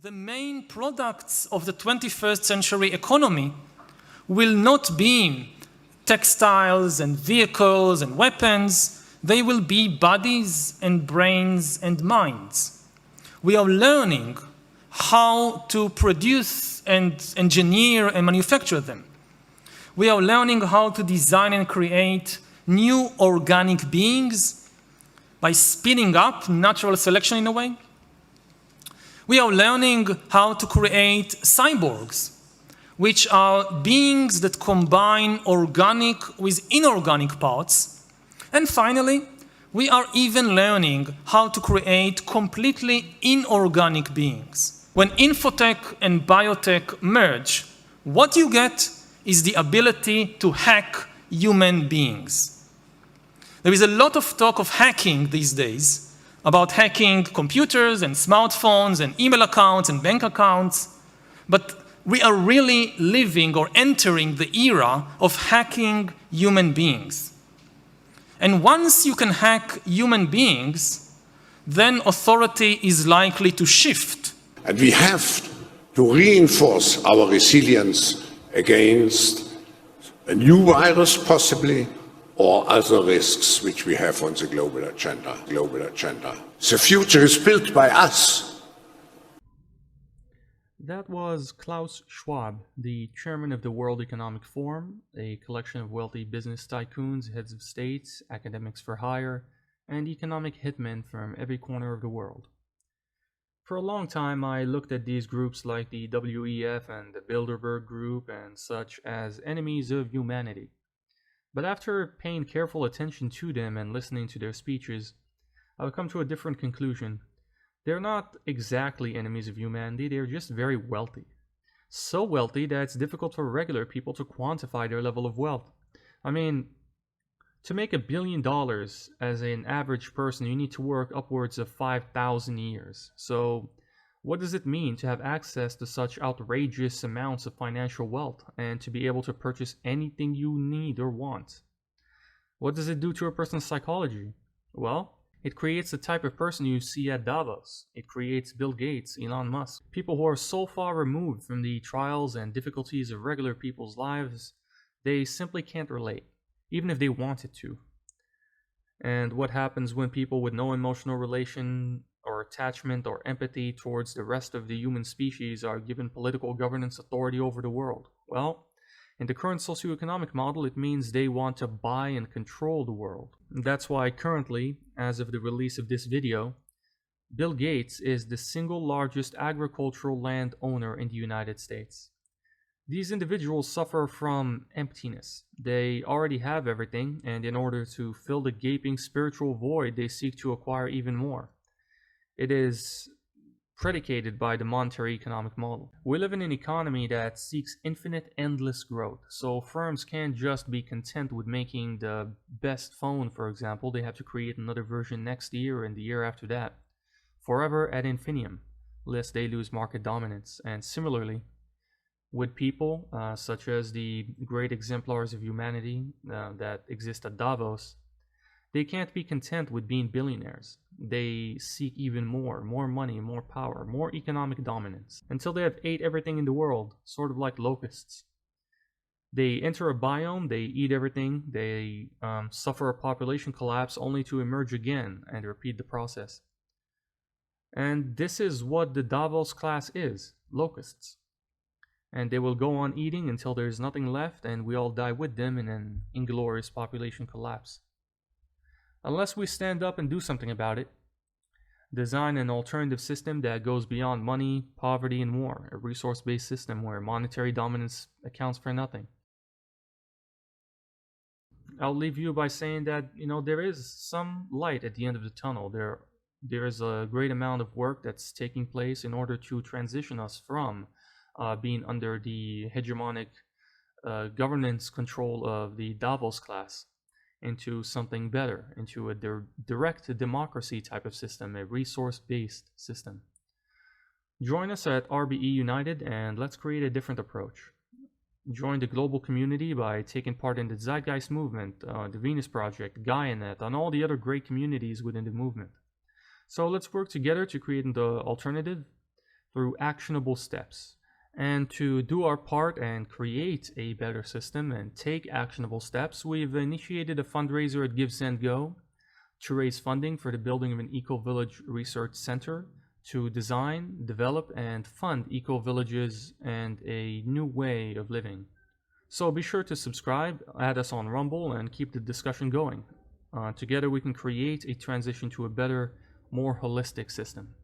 The main products of the 21st century economy will not be textiles and vehicles and weapons. They will be bodies and brains and minds. We are learning how to produce and engineer and manufacture them. We are learning how to design and create new organic beings by speeding up natural selection in a way. We are learning how to create cyborgs, which are beings that combine organic with inorganic parts. And finally, we are even learning how to create completely inorganic beings. When infotech and biotech merge, what you get is the ability to hack human beings. There is a lot of talk of hacking these days, about hacking computers and smartphones and email accounts and bank accounts, but we are really living or entering the era of hacking human beings. And once you can hack human beings, then authority is likely to shift. And we have to reinforce our resilience against a new virus, possibly, or other risks which we have on the global agenda. The future is built by us. That was Klaus Schwab, the chairman of the World Economic Forum, a collection of wealthy business tycoons, heads of states, academics for hire, and economic hitmen from every corner of the world. For a long time, I looked at these groups like the WEF and the Bilderberg Group and such as enemies of humanity. But after paying careful attention to them and listening to their speeches, I've come to a different conclusion. They're not exactly enemies of humanity, they're just very wealthy. So wealthy that it's difficult for regular people to quantify their level of wealth. I mean, to make $1 billion as an average person, you need to work upwards of 5,000 years. So what does it mean to have access to such outrageous amounts of financial wealth and to be able to purchase anything you need or want? What does it do to a person's psychology? Well, it creates the type of person you see at Davos. It creates Bill Gates, Elon Musk, people who are so far removed from the trials and difficulties of regular people's lives, they simply can't relate, even if they wanted to. And what happens when people with no emotional relation or attachment or empathy towards the rest of the human species are given political governance authority over the world? Well, in the current socioeconomic model, it means they want to buy and control the world. That's why currently, as of the release of this video, Bill Gates is the single largest agricultural land owner in the United States. These individuals suffer from emptiness. They already have everything, and in order to fill the gaping spiritual void, they seek to acquire even more. It is predicated by the monetary economic model. We live in an economy that seeks infinite, endless growth. So firms can't just be content with making the best phone, for example. They have to create another version next year and the year after that, forever ad infinitum, lest they lose market dominance. And similarly, with people such as the great exemplars of humanity that exist at Davos, they can't be content with being billionaires. They seek even more money, more power, more economic dominance, until they have ate everything in the world, sort of like locusts. They enter a biome, they eat everything, they suffer a population collapse only to emerge again and repeat the process. And this is what the Davos class is, locusts. And they will go on eating until there's nothing left and we all die with them in an inglorious population collapse. Unless we stand up and do something about it, design an alternative system that goes beyond money, poverty, and war, a resource-based system where monetary dominance accounts for nothing. I'll leave you by saying that, there is some light at the end of the tunnel. There is a great amount of work that's taking place in order to transition us from being under the hegemonic governance control of the Davos class into something better, into a direct democracy type of system, a resource-based system. Join us at RBE United and let's create a different approach. Join the global community by taking part in the Zeitgeist movement, the Venus Project, GaiaNet, and all the other great communities within the movement. So let's work together to create the alternative through actionable steps. And to do our part and create a better system and take actionable steps, we've initiated a fundraiser at Give Send Go to raise funding for the building of an eco-village research center to design, develop, and fund eco-villages and a new way of living. So be sure to subscribe, add us on Rumble, and keep the discussion going. Together we can create a transition to a better, more holistic system.